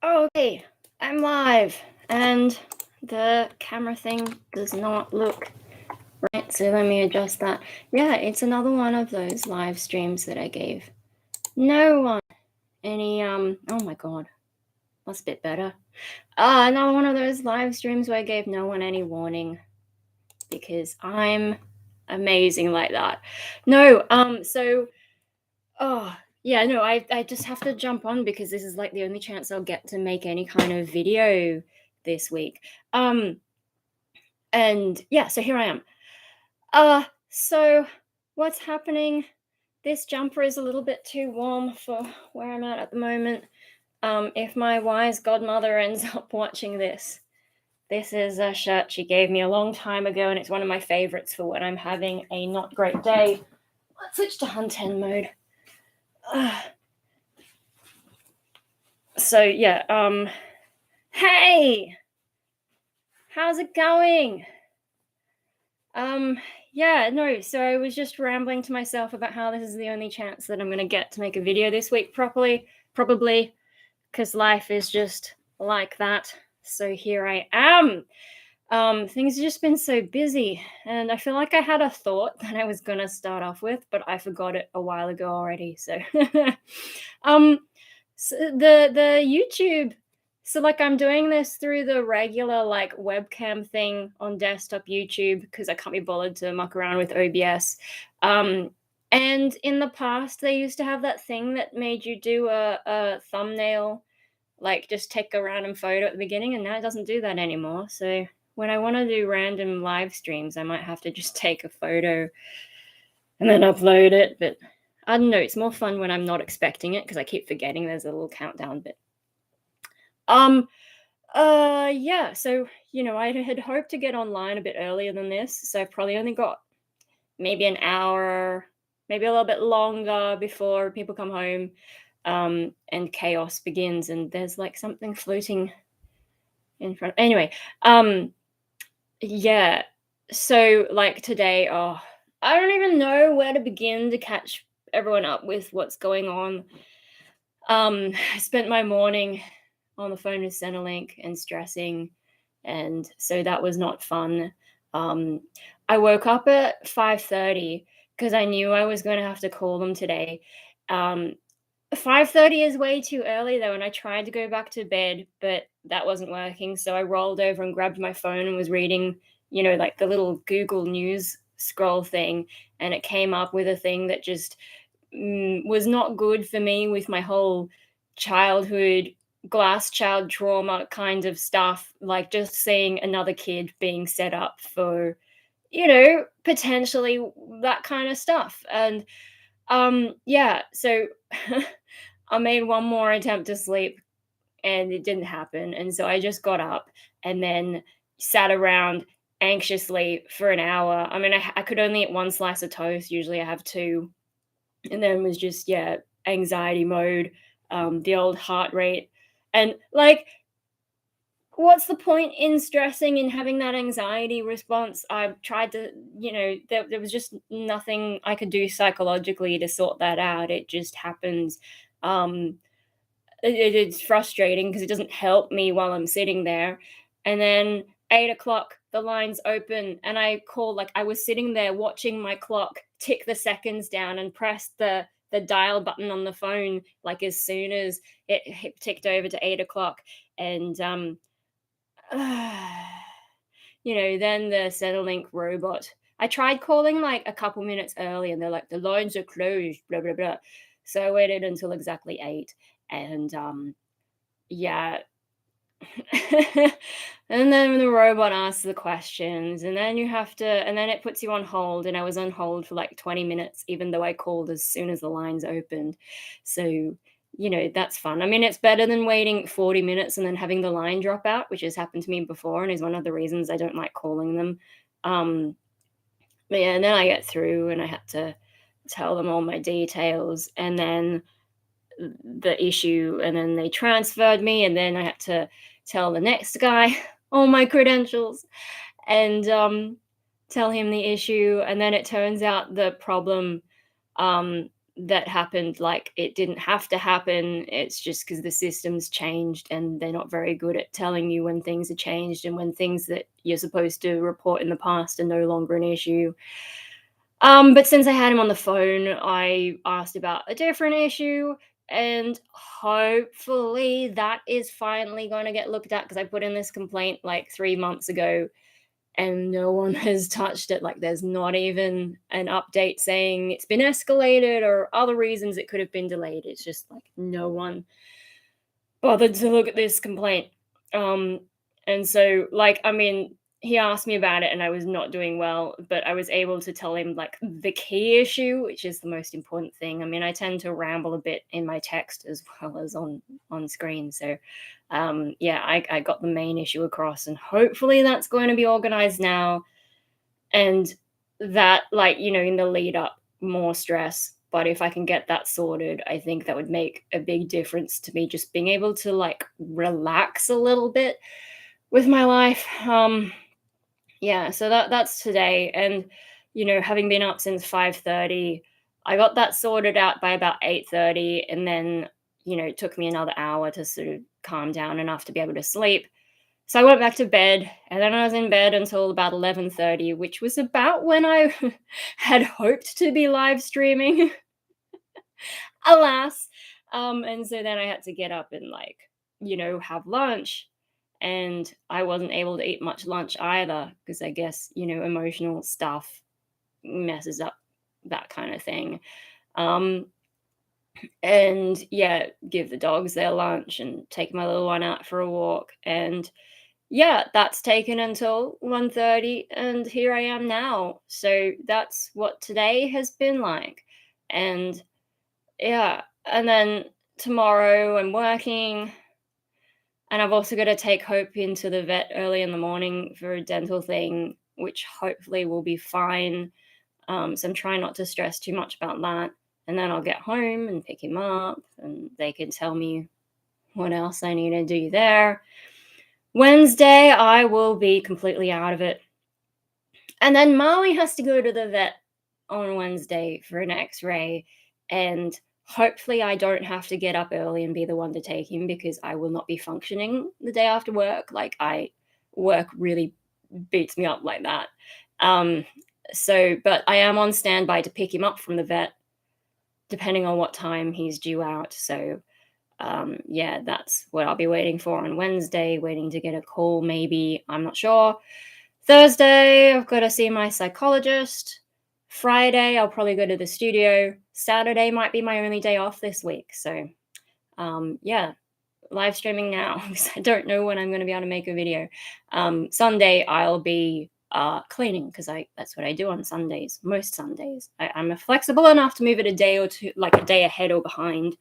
Okay, I'm live, and the camera thing does not look right, so let me adjust that. Yeah, it's another one of those live streams that I gave no one any, oh my god, that's a bit better. Another one of those live streams where I gave no one any warning, because I'm amazing like that. No, I just have to jump on because this is like the only chance I'll get to make any kind of video this week. And yeah, so here I am. So what's happening? This jumper is a little bit too warm for where I'm at the moment. If my wise godmother ends up watching this is a shirt she gave me a long time ago, and it's one of my favorites for when I'm having a not great day. Let's switch to Hunt 10 mode. So yeah, hey, how's it going? Yeah, no, so I was just rambling to myself about how this is the only chance that I'm gonna get to make a video this week properly, probably, because life is just like that. So here I am. Things have just been so busy, and I feel like I had a thought that I was gonna start off with, but I forgot it a while ago already. So, so the YouTube. So like I'm doing this through the regular like webcam thing on desktop YouTube because I can't be bothered to muck around with OBS. And in the past they used to have that thing that made you do a thumbnail, like just take a random photo at the beginning, and now it doesn't do that anymore. So when I want to do random live streams, I might have to just take a photo and then upload it. But I don't know, it's more fun when I'm not expecting it because I keep forgetting there's a little countdown bit. Yeah, so, I had hoped to get online a bit earlier than this, so I've probably only got maybe an hour, maybe a little bit longer before people come home, and chaos begins, and there's, like, something floating in front. Anyway, yeah, so, like, today, I don't even know where to begin to catch everyone up with what's going on. I spent my morning on the phone with Centrelink and stressing, and so that was not fun. I woke up at 5:30 because I knew I was going to have to call them today. 5:30 is way too early though, and I tried to go back to bed, but that wasn't working. So I rolled over and grabbed my phone and was reading, like the little Google News scroll thing, and it came up with a thing that just was not good for me with my whole childhood glass child trauma kind of stuff, like just seeing another kid being set up for, potentially that kind of stuff. And yeah, so I made one more attempt to sleep and it didn't happen. And so I just got up and then sat around anxiously for an hour. I mean, I could only eat one slice of toast. Usually I have two. And then was just, yeah, anxiety mode, the old heart rate. And like, what's the point in stressing and having that anxiety response? I tried to, there was just nothing I could do psychologically to sort that out. It just happens. It's frustrating because it doesn't help me while I'm sitting there. And then 8 o'clock, the lines open, and I was sitting there watching my clock tick the seconds down and press the dial button on the phone, like as soon as it ticked over to 8 o'clock. And then the Centrelink robot, I tried calling like a couple minutes early and they're like, the lines are closed, blah blah blah. So I waited until exactly 8, and yeah. And then the robot asks the questions, and then and then it puts you on hold, and I was on hold for like 20 minutes even though I called as soon as the lines opened. So that's fun. I mean, it's better than waiting 40 minutes and then having the line drop out, which has happened to me before and is one of the reasons I don't like calling them. But yeah, and then I get through and I had to tell them all my details, and then the issue, and then they transferred me, and then I had to tell the next guy all my credentials and tell him the issue. And then it turns out the problem that happened, like, it didn't have to happen. It's just because the system's changed and they're not very good at telling you when things are changed and when things that you're supposed to report in the past are no longer an issue. But since I had him on the phone, I asked about a different issue, and hopefully that is finally going to get looked at because I put in this complaint like 3 months ago and no one has touched it. Like, there's not even an update saying it's been escalated or other reasons it could have been delayed. It's just like no one bothered to look at this complaint. Um, and so, like, I mean, he asked me about it and I was not doing well, but I was able to tell him like the key issue, which is the most important thing. I mean, I tend to ramble a bit in my text as well as on screen. So yeah, I got the main issue across and hopefully that's going to be organized now. And that, like, in the lead up, more stress. But if I can get that sorted, I think that would make a big difference to me just being able to like relax a little bit with my life. Yeah, so that's today. And having been up since 5:30, I got that sorted out by about 8:30, and then it took me another hour to sort of calm down enough to be able to sleep. So I went back to bed, and then I was in bed until about 11:30, which was about when I had hoped to be live streaming. Alas. And so then I had to get up and like, have lunch. And I wasn't able to eat much lunch either, because I guess, emotional stuff messes up that kind of thing. Um, and yeah, give the dogs their lunch and take my little one out for a walk. And yeah, that's taken until 1:30, and here I am now. So that's what today has been like. And yeah, and then tomorrow I'm working, and I've also got to take Hope into the vet early in the morning for a dental thing, which hopefully will be fine. So I'm trying not to stress too much about that. And then I'll get home and pick him up, and they can tell me what else I need to do there. Wednesday, I will be completely out of it. And then Molly has to go to the vet on Wednesday for an x-ray. And hopefully I don't have to get up early and be the one to take him, because I will not be functioning the day after work. Like, work really beats me up like that. But I am on standby to pick him up from the vet, depending on what time he's due out. So yeah, that's what I'll be waiting for on Wednesday, waiting to get a call maybe. I'm not sure. Thursday, I've got to see my psychologist. Friday, I'll probably go to the studio. Saturday might be my only day off this week. So, yeah, live streaming now because I don't know when I'm going to be able to make a video. Sunday, I'll be cleaning, because that's what I do on Sundays, most Sundays. I'm flexible enough to move it a day or two, like a day ahead or behind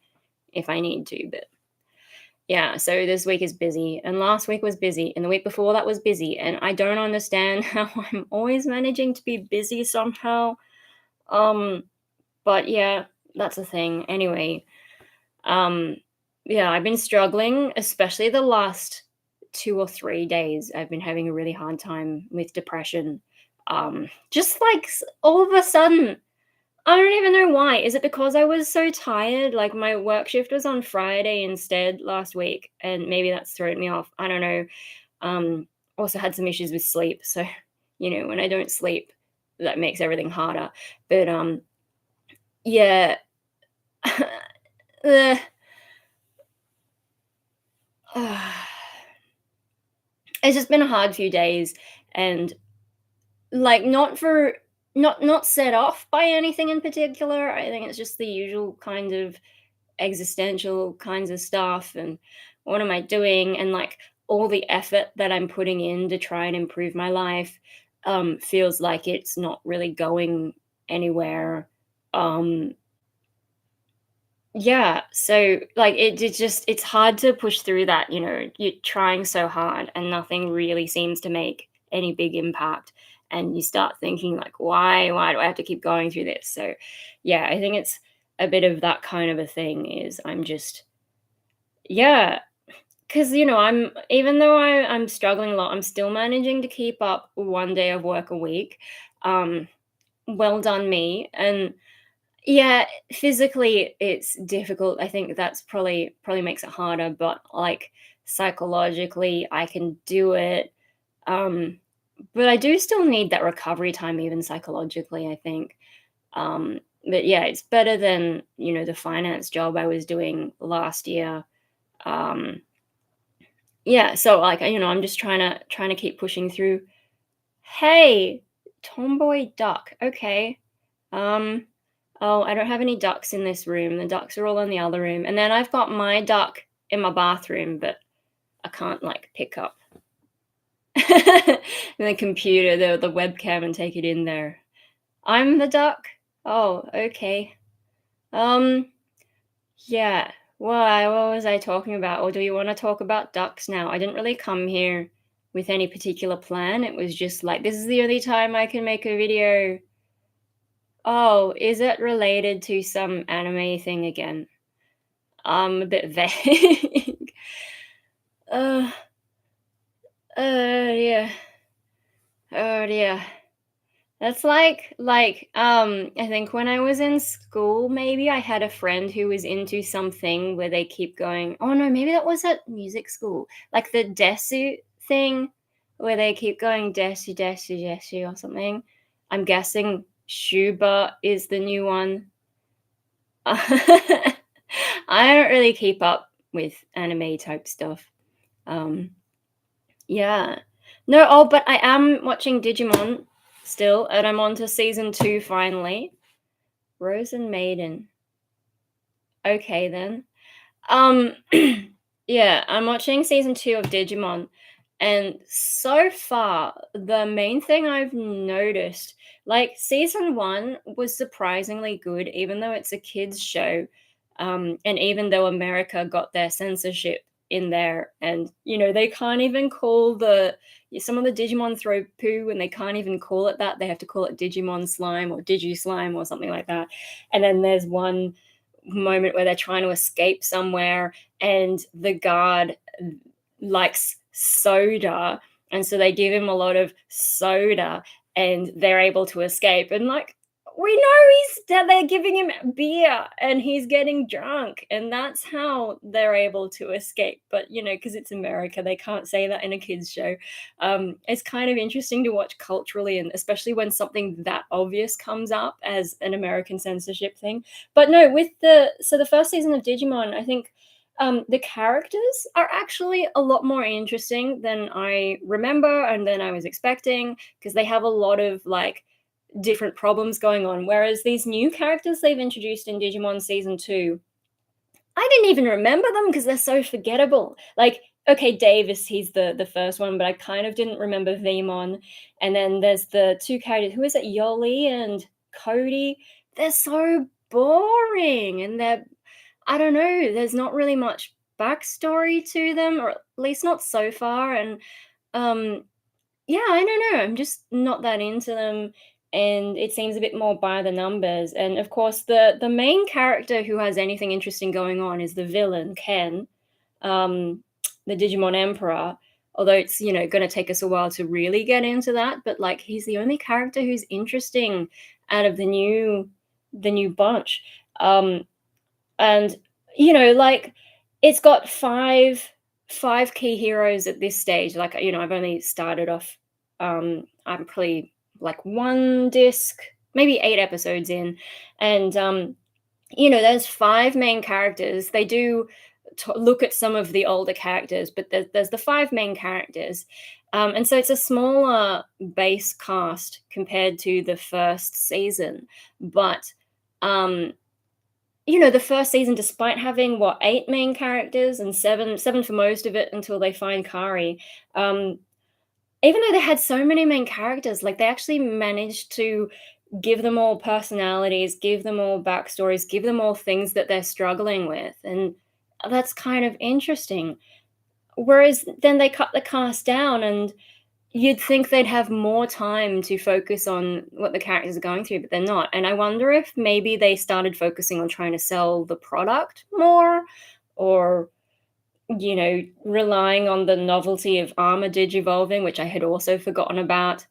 if I need to, but yeah, so this week is busy, and last week was busy, and the week before that was busy, and I don't understand how I'm always managing to be busy somehow. But yeah, that's the thing. Anyway, yeah, I've been struggling, especially the last 2 or 3 days. I've been having a really hard time with depression. Just like all of a sudden, I don't even know why. Is it because I was so tired? Like, my work shift was on Friday instead last week, and maybe that's thrown me off. I don't know. Also had some issues with sleep. So, when I don't sleep, that makes everything harder. But yeah. uh, it's just been a hard few days, and like, not set off by anything in particular. I think it's just the usual kind of existential kinds of stuff, and what am I doing, and like all the effort that I'm putting in to try and improve my life feels like it's not really going anywhere. um yeah, so like it's hard to push through that. You're trying so hard and nothing really seems to make any big impact, and you start thinking like, why do I have to keep going through this? So yeah, I think it's a bit of that kind of a thing. Is I'm just, yeah, because I'm, even though I'm struggling a lot, I'm still managing to keep up one day of work a week. um well done me. And Yeah, physically it's difficult. I think that's probably makes it harder, but, like, psychologically, I can do it. Um, but I do still need that recovery time even psychologically, I think. But yeah, it's better than, the finance job I was doing last year. Um, yeah, so, like, I'm just trying to keep pushing through. Hey, tomboy duck. Okay. Um, oh, I don't have any ducks in this room. The ducks are all in the other room. And then I've got my duck in my bathroom, but I can't like pick up the computer, the webcam and take it in there. I'm the duck. Oh, okay. Um, yeah. Why? What was I talking about? Or do you want to talk about ducks now? I didn't really come here with any particular plan. It was just like, this is the only time I can make a video. Oh, is it related to some anime thing again? A bit vague. Uh, yeah. Oh, dear. That's I think when I was in school, maybe I had a friend who was into something where they keep going, oh no, maybe that was at music school. Like the Desu thing, where they keep going Desu, Desu, Desu or something. I'm guessing Shuba is the new one. I don't really keep up with anime type stuff. Um, yeah. No, oh, but I am watching Digimon still, and I'm on to season 2 finally. Rose and Maiden. Okay then. Um, yeah, I'm watching season 2 of Digimon, and so far, the main thing I've noticed, like season 1 was surprisingly good, even though it's a kids show, and even though America got their censorship in there, and they can't even call some of the Digimon throw poo, and they can't even call it that. They have to call it Digimon slime or Digi slime or something like that. And then there's one moment where they're trying to escape somewhere and the guard likes soda, and so they give him a lot of soda and they're able to escape. And like, we know that they're giving him beer and he's getting drunk, and that's how they're able to escape. But because it's America, they can't say that in a kids show. It's kind of interesting to watch culturally, and especially when something that obvious comes up as an American censorship thing. But no, with the first season of Digimon, I think the characters are actually a lot more interesting than I remember and than I was expecting, because they have a lot of like different problems going on. Whereas these new characters they've introduced in Digimon season 2, I didn't even remember them because they're so forgettable. Like, okay, Davis, he's the first one, but I kind of didn't remember Vemon. And then there's the two characters. Who is it? Yoli and Cody. They're so boring, and I don't know. There's not really much backstory to them, or at least not so far. And um, yeah, I don't know. I'm just not that into them, and it seems a bit more by the numbers. And of course, the main character who has anything interesting going on is the villain, Ken, um, the Digimon Emperor. Although it's going to take us a while to really get into that, but like he's the only character who's interesting out of the new bunch. Um, and like it's got five key heroes at this stage. Like I've only started off, I'm probably like one disc, maybe 8 episodes in. And there's five main characters. They do look at some of the older characters, but there's the five main characters. And so it's a smaller base cast compared to the first season. But um the first season, despite having what, eight main characters and seven for most of it until they find Kari, um, even though they had so many main characters, like they actually managed to give them all personalities, give them all backstories, give them all things that they're struggling with, and that's kind of interesting. Whereas then they cut the cast down, and you'd think they'd have more time to focus on what the characters are going through, but they're not. And I wonder if maybe they started focusing on trying to sell the product more, or, relying on the novelty of armor digivolving, which I had also forgotten about.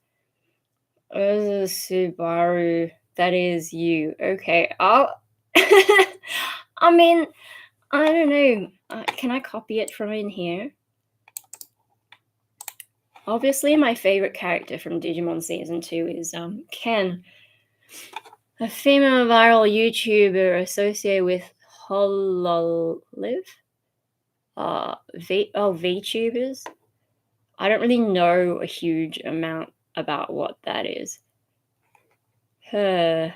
Subaru. that is you. Okay. I'll I mean, I don't know. Can I copy it from in here? Obviously, my favorite character from Digimon Season 2 is Ken, a female viral YouTuber associated with Hololive. VTubers. I don't really know a huge amount about what that is. Okay.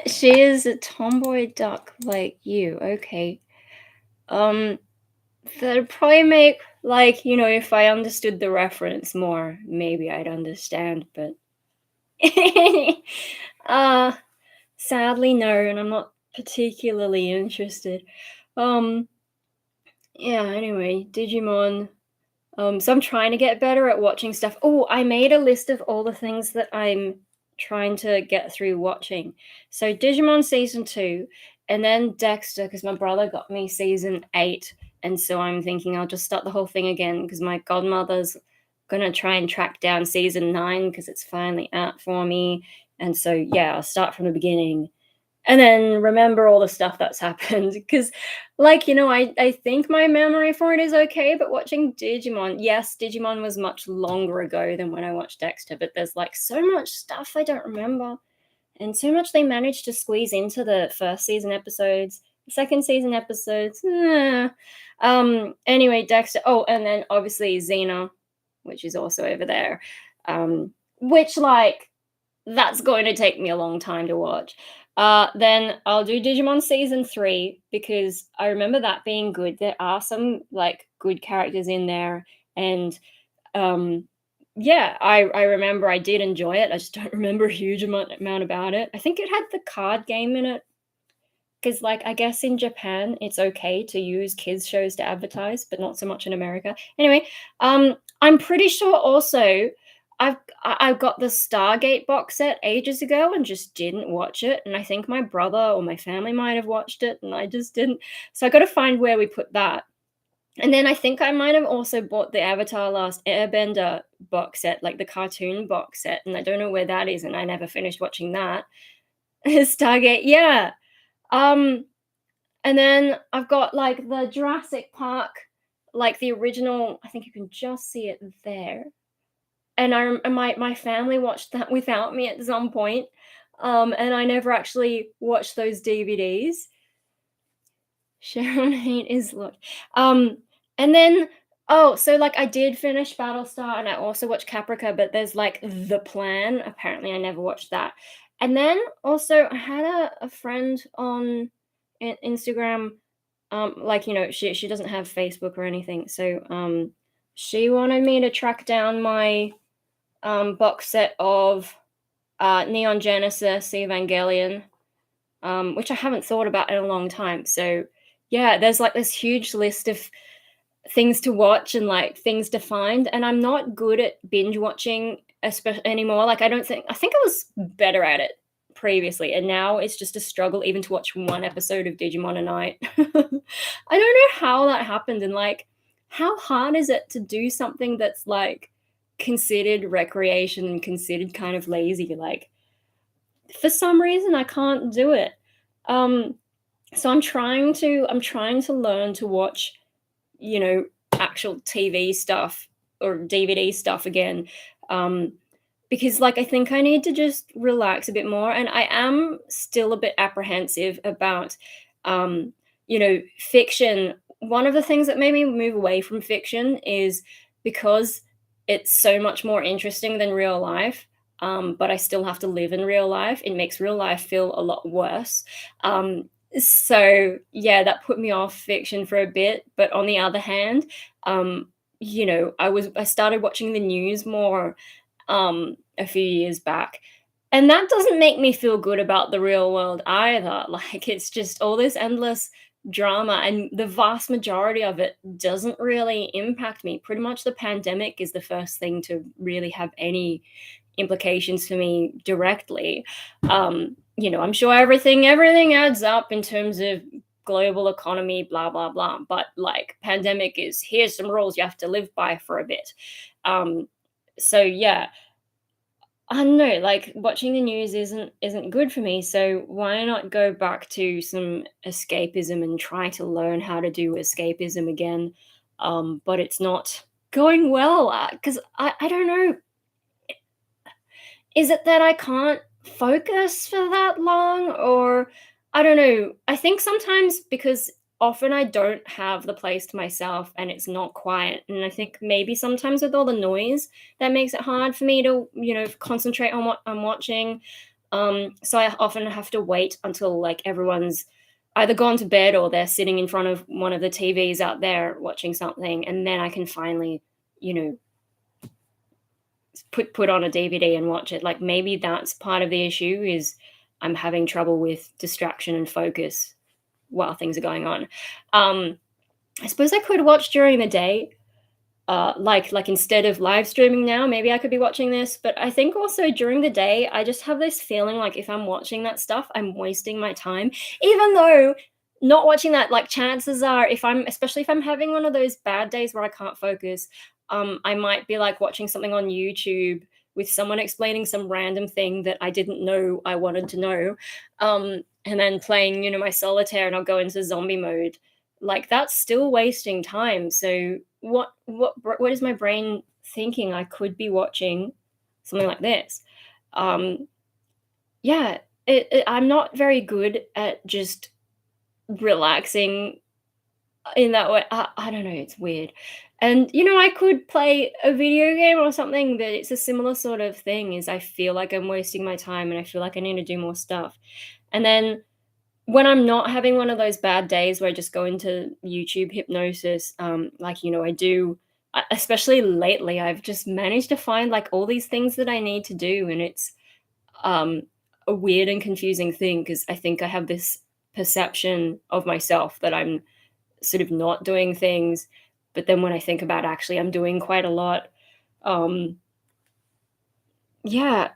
She is a tomboy duck like you. Okay. That'd probably make, like, if I understood the reference more, maybe I'd understand, but sadly no, and I'm not particularly interested. Yeah, anyway, Digimon. So I'm trying to get better at watching stuff. Oh, I made a list of all the things that I'm trying to get through watching. So Digimon season 2, and then Dexter, because my brother got me season 8, and so I'm thinking I'll just start the whole thing again because my godmother's gonna try and track down season 9 because it's finally out for me. And so yeah, I'll start from the beginning and then remember all the stuff that's happened because I think my memory for it is okay, but watching Digimon, yes, Digimon was much longer ago than when I watched Dexter, but there's like so much stuff I don't remember and so much they managed to squeeze into the first season episodes, the second season episodes. Anyway, Dexter. Oh, and then obviously Xena, which is also over there, which that's going to take me a long time to watch. Then I'll do Digimon season 3 because I remember that being good. There are some like good characters in there, and yeah, I remember I did enjoy it. I just don't remember a huge amount about it. I think it had the card game in it because, like, I guess in Japan it's okay to use kids shows to advertise, but not so much in America. Anyway, I'm pretty sure also I've got the Stargate box set ages ago and just didn't watch it, and I think my brother or my family might have watched it, and I just didn't. So I got to find where we put that. And then I think I might have also bought the Avatar Last Airbender box set, like the cartoon box set, and I don't know where that is, and I never finished watching that. Stargate, yeah. Um, and then I've got like the Jurassic Park, like the original. I think you can just see it there. And my family watched that without me at some point, and I never actually watched those DVDs. Sharon Hate is look. And then so like I did finish Battlestar and I also watched Caprica, but there's like The Plan. Apparently I never watched that. And then also I had a friend on Instagram, like she doesn't have Facebook or anything. So she wanted me to track down my box set of Neon Genesis Evangelion, which I haven't thought about in a long time. So yeah, there's like this huge list of things to watch and like things to find, and I'm not good at binge watching especially anymore. Like I think I was better at it previously, and now it's just a struggle even to watch one episode of Digimon a night. I don't know how that happened, and like how hard is it to do something that's like considered recreation and considered kind of lazy? Like for some reason I can't do it. So I'm trying to learn to watch, actual TV stuff or DVD stuff again. Because like I think I need to just relax a bit more, and I am still a bit apprehensive about fiction. One of the things that made me move away from fiction is because it's so much more interesting than real life. But I still have to live in real life. It makes real life feel a lot worse. So yeah, that put me off fiction for a bit. But on the other hand, I started watching the news more a few years back. And that doesn't make me feel good about the real world either. Like it's just all this endless drama, and the vast majority of it doesn't really impact me. Pretty much the pandemic is the first thing to really have any implications for me directly. I'm sure everything adds up in terms of global economy, blah blah blah. But like pandemic is, here's some rules you have to live by for a bit. So yeah, I don't know, like, watching the news isn't good for me, so why not go back to some escapism and try to learn how to do escapism again? But it's not going well, because I don't know, is it that I can't focus for that long? Or I don't know. I think sometimes because often I don't have the place to myself and it's not quiet. And I think maybe sometimes with all the noise that makes it hard for me to, concentrate on what I'm watching. So I often have to wait until like everyone's either gone to bed or they're sitting in front of one of the TVs out there watching something, and then I can finally, you know, put on a DVD and watch it. Like maybe that's part of the issue is I'm having trouble with distraction and focus while things are going on. Um, I suppose I could watch during the day, like instead of live streaming now, maybe I could be watching this. But I think also during the day, I just have this feeling like if I'm watching that stuff, I'm wasting my time. Even though not watching that, like chances are, if I'm especially if I'm having one of those bad days where I can't focus, I might be like watching something on YouTube with someone explaining some random thing that I didn't know I wanted to know. And then playing, my solitaire, and I'll go into zombie mode, like that's still wasting time. So what is my brain thinking? I could be watching something like this. Um, yeah, I'm not very good at just relaxing in that way. I don't know. It's weird. And I could play a video game or something, but it's a similar sort of thing. Is I feel like I'm wasting my time, and I feel like I need to do more stuff. And then when I'm not having one of those bad days where I just go into YouTube hypnosis, like, I do, especially lately, I've just managed to find like all these things that I need to do. And it's um, a weird and confusing thing because I think I have this perception of myself that I'm sort of not doing things. But then when I think about actually, I'm doing quite a lot. Um, yeah,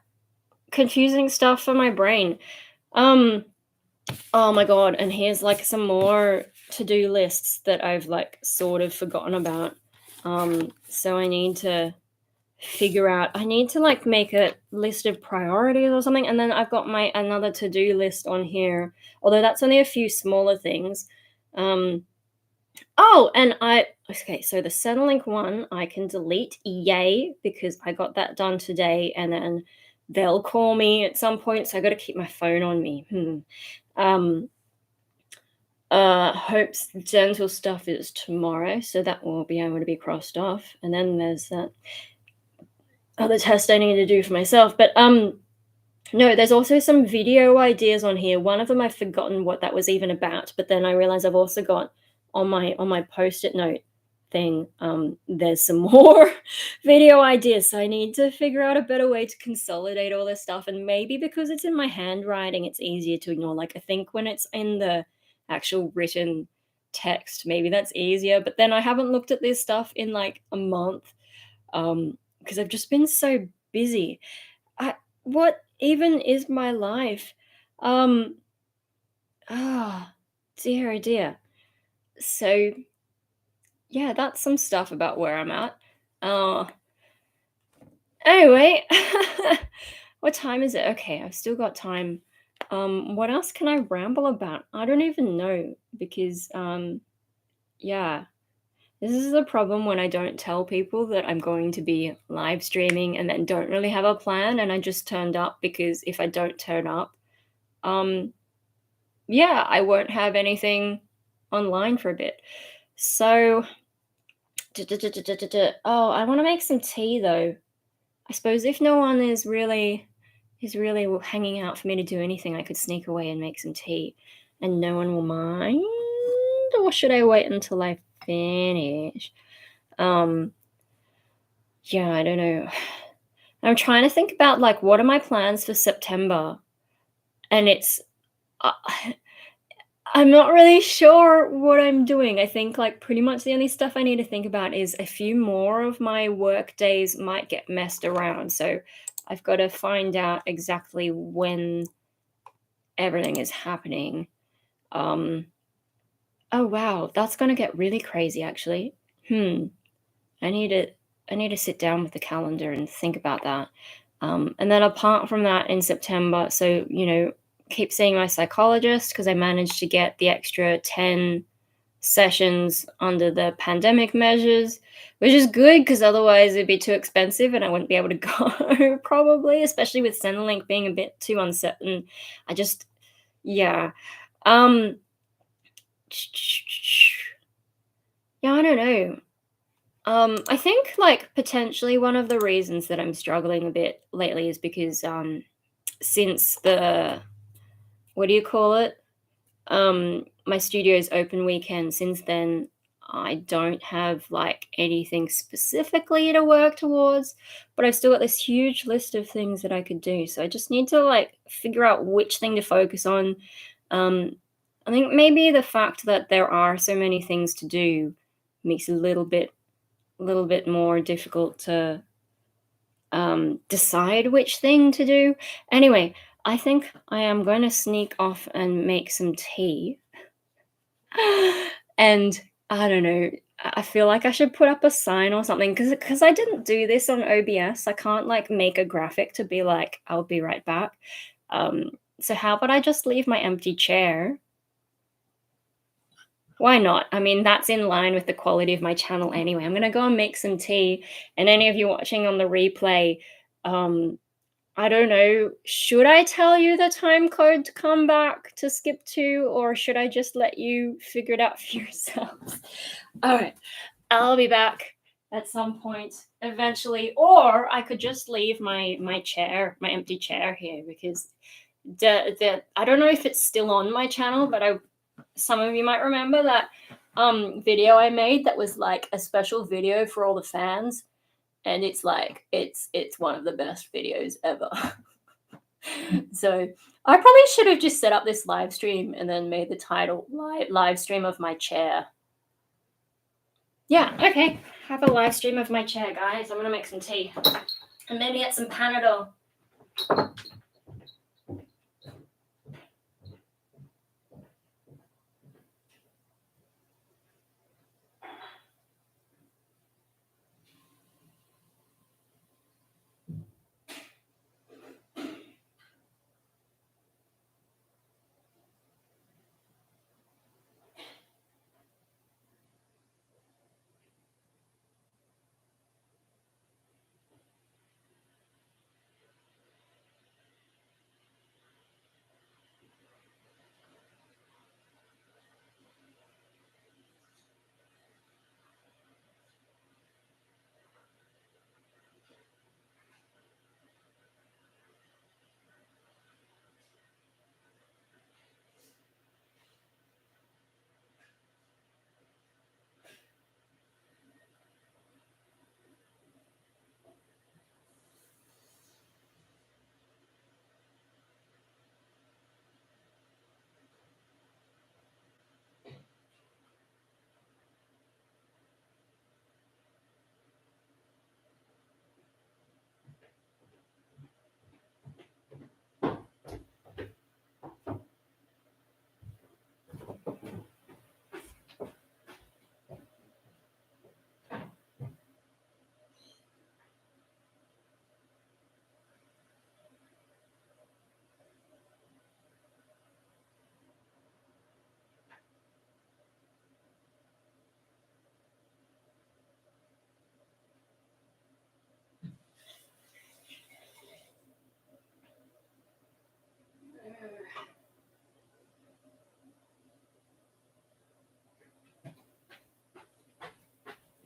confusing stuff for my brain. Um, Oh my god, and here's like some more to-do lists that I've like sort of forgotten about. So I need to like make a list of priorities or something, and then I've got my another to-do list on here, although that's only a few smaller things. Um, oh, and okay, so the Centrelink one I can delete, yay, because I got that done today, and then they'll call me at some point, so I gotta keep my phone on me. Um, Hope's dental stuff is tomorrow, so that will be able to be crossed off. And then there's that other test I need to do for myself. But no, there's also some video ideas on here. One of them I've forgotten what that was even about, but then I realize I've also got on my post-it note thing, there's some more video ideas. So I need to figure out a better way to consolidate all this stuff. And maybe because it's in my handwriting, it's easier to ignore. Like I think when it's in the actual written text, maybe that's easier. But then I haven't looked at this stuff in like a month, because I've just been so busy. What even is my life? Um, dear, oh dear. So yeah, that's some stuff about where I'm at. Uh, anyway, what time is it? Okay, I've still got time. What else can I ramble about? I don't even know because yeah, this is the problem when I don't tell people that I'm going to be live streaming and then don't really have a plan and I just turned up, because if I don't turn up, um yeah, I won't have anything online for a bit. So oh, I want to make some tea though. I suppose if no one is really hanging out for me to do anything, I could sneak away and make some tea, and no one will mind. Or should I wait until I finish? Um, yeah, I don't know. I'm trying to think about like what are my plans for September, and uh, I'm not really sure what I'm doing. I think like pretty much the only stuff I need to think about is a few more of my work days might get messed around. So I've got to find out exactly when everything is happening. Um, oh wow, that's gonna get really crazy actually. I need it. I need to sit down with the calendar and think about that. And then apart from that, in September, so keep seeing my psychologist because I managed to get the extra 10 sessions under the pandemic measures, which is good because otherwise it'd be too expensive and I wouldn't be able to go probably, especially with Centrelink being a bit too uncertain. I just, yeah. Um, yeah, I don't know. I think like potentially one of the reasons that I'm struggling a bit lately is because since the what do you call it? My studio's open weekend, since then I don't have like anything specifically to work towards, but I've still got this huge list of things that I could do. So I just need to like figure out which thing to focus on. Um, I think maybe the fact that there are so many things to do makes it a little bit more difficult to decide which thing to do. Anyway, I think I am going to sneak off and make some tea. And I don't know, I feel like I should put up a sign or something because I didn't do this on OBS. I can't like make a graphic to be like, I'll be right back. So how about I just leave my empty chair? Why not? I mean, that's in line with the quality of my channel anyway. I'm gonna go and make some tea, and any of you watching on the replay, um, I don't know, should I tell you the time code to come back to skip to, or should I just let you figure it out for yourselves? All right, I'll be back at some point eventually, or I could just leave my chair, my empty chair here, because I don't know if it's still on my channel, but some of you might remember that video I made that was like a special video for all the fans, and it's like it's one of the best videos ever. So I probably should have just set up this live stream and then made the title live stream of my chair. Yeah, okay. Have a live stream of my chair, guys. I'm gonna make some tea and maybe get some Panadol.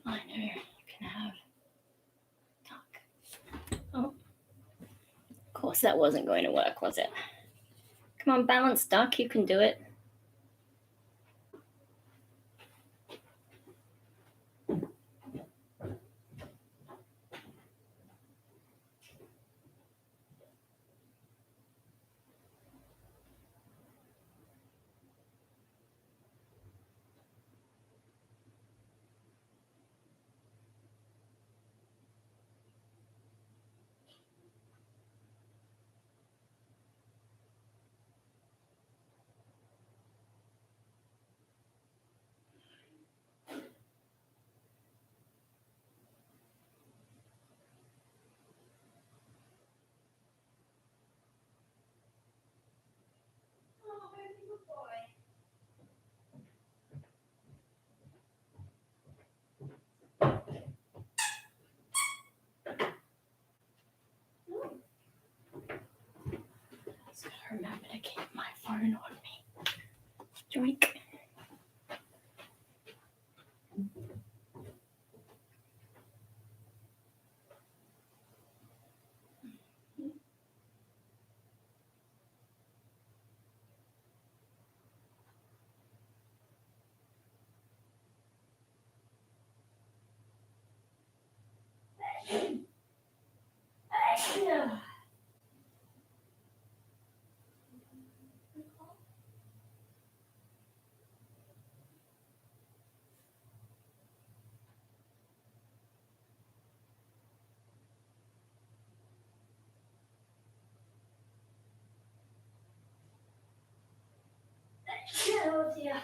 I know you can have duck. Oh, of course that wasn't going to work, was it? Come on, balanced duck, you can do it. phone on me. Drink. Oh dear.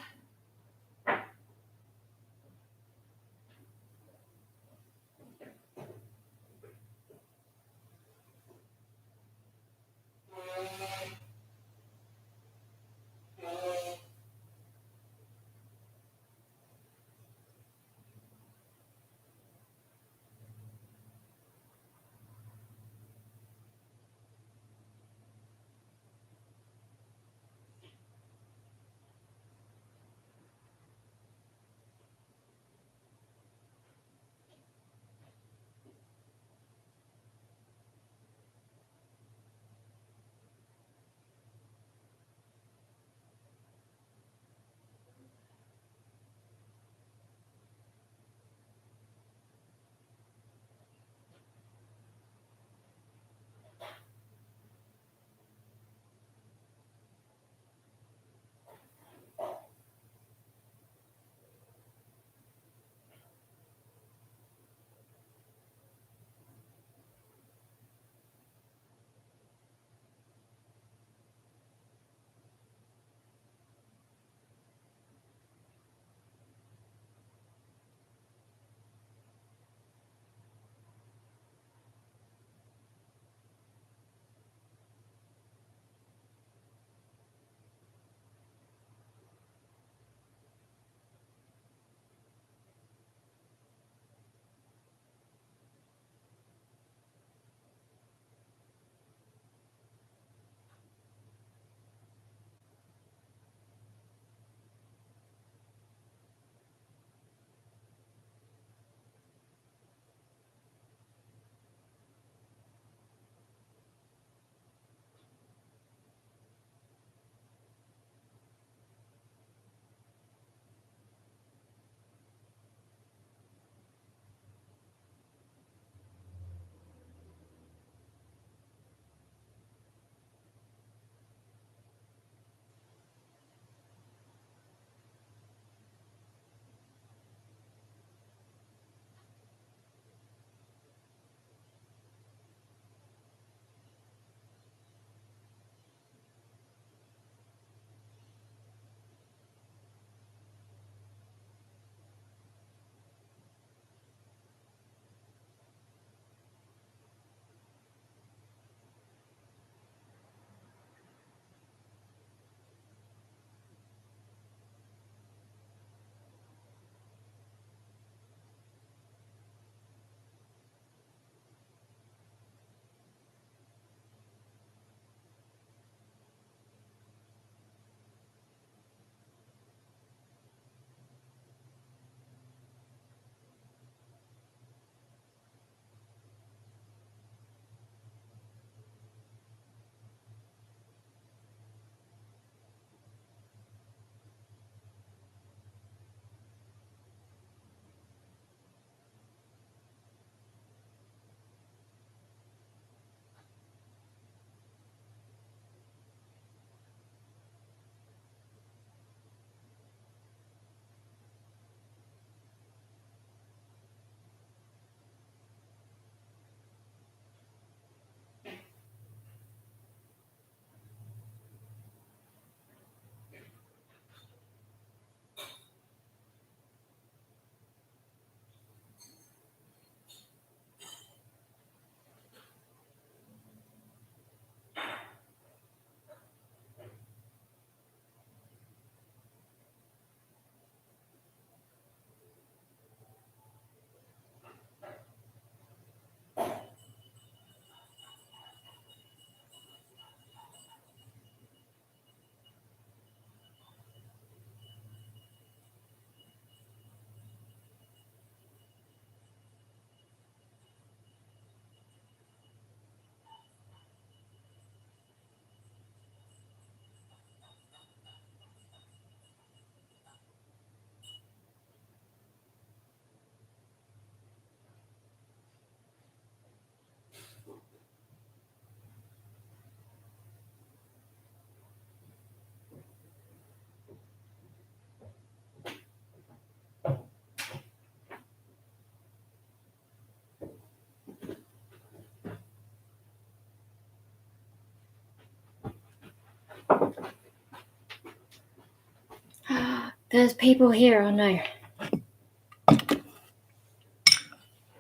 There's people here. Oh no.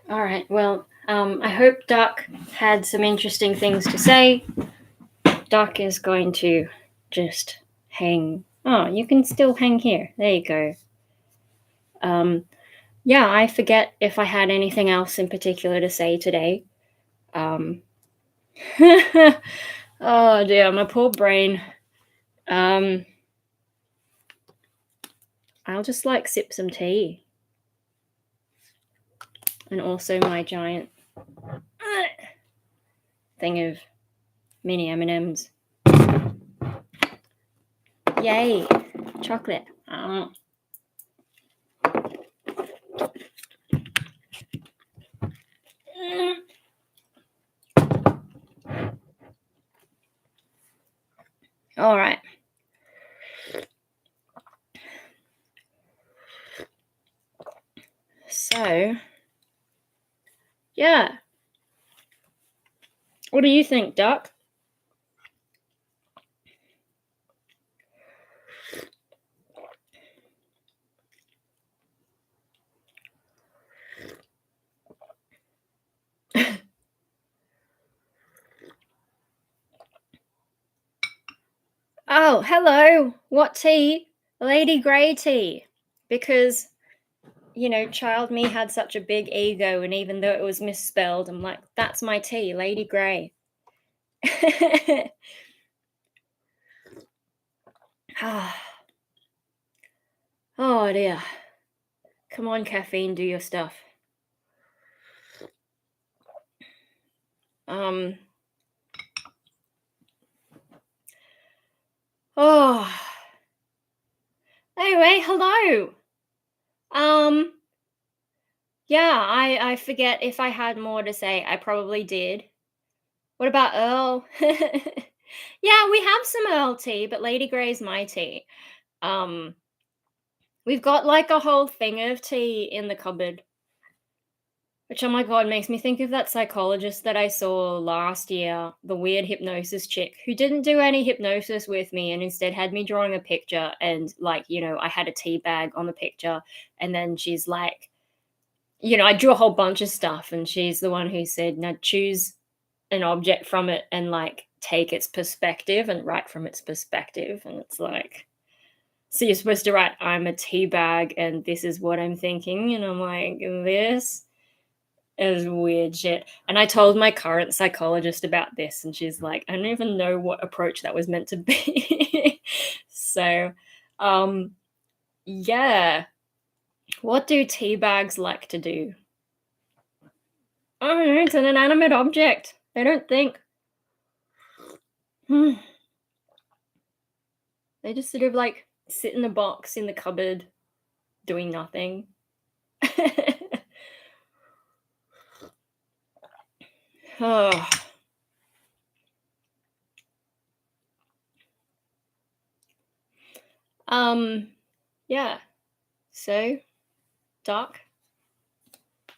All right. Well, I hope Duck had some interesting things to say. Duck is going to just hang. Oh, you can still hang here. There you go. Yeah, I forget if I had anything else in particular to say today. Oh dear, my poor brain. I'll just like sip some tea. And also my giant thing of mini M&Ms. Yay, chocolate. All right. So, yeah. What do you think, Duck? Oh, hello. What tea? Lady Grey tea. Because, you know, child me had such a big ego, and even though it was misspelled, I'm like, that's my tea, Lady Grey. Oh dear. Come on, caffeine, do your stuff. Oh. Anyway, hello. Yeah, I forget if I had more to say. I probably did. What about Earl? Yeah, we have some Earl tea, but Lady Grey's my tea. We've got like a whole thing of tea in the cupboard. Which, oh my god, makes me think of that psychologist that I saw last year, the weird hypnosis chick, who didn't do any hypnosis with me and instead had me drawing a picture and, like, you know, I had a tea bag on the picture, and then she's like, you know, I drew a whole bunch of stuff, and she's the one who said, now choose an object from it and, like, take its perspective and write from its perspective. And it's like, so you're supposed to write, I'm a tea bag and this is what I'm thinking. And I'm like, this is weird shit. And I told my current psychologist about this, and she's like, I don't even know what approach that was meant to be. So, yeah. What do tea bags like to do? I don't know, it's an inanimate object. They don't think. They just sort of like sit in a box in the cupboard doing nothing. Oh. Yeah. So, duck.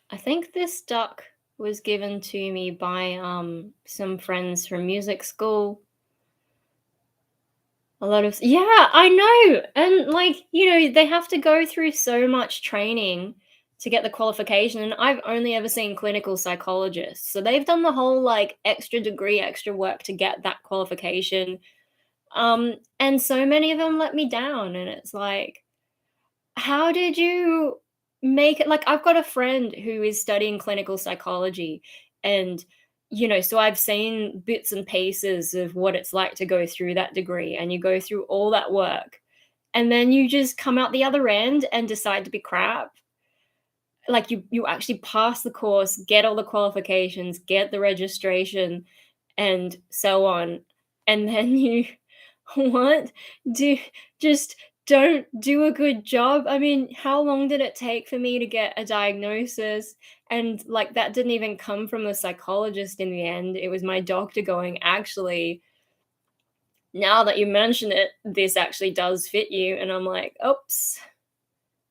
I think this duck was given to me by some friends from music school. A lot of, yeah, I know. And like, you know, they have to go through so much training to get the qualification, and I've only ever seen clinical psychologists. So they've done the whole like extra degree, extra work to get that qualification. And so many of them let me down, and it's like, how did you make it? Like, I've got a friend who is studying clinical psychology, and you know, so I've seen bits and pieces of what it's like to go through that degree, and you go through all that work, and then you just come out the other end and decide to be crap. Like, you actually pass the course, get all the qualifications, get the registration, and so on, and then you what do just don't do a good job. I mean, how long did it take for me to get a diagnosis? And like, that didn't even come from the psychologist in the end. It was my doctor going, actually, now that you mention it, this actually does fit you. And I'm like, oops,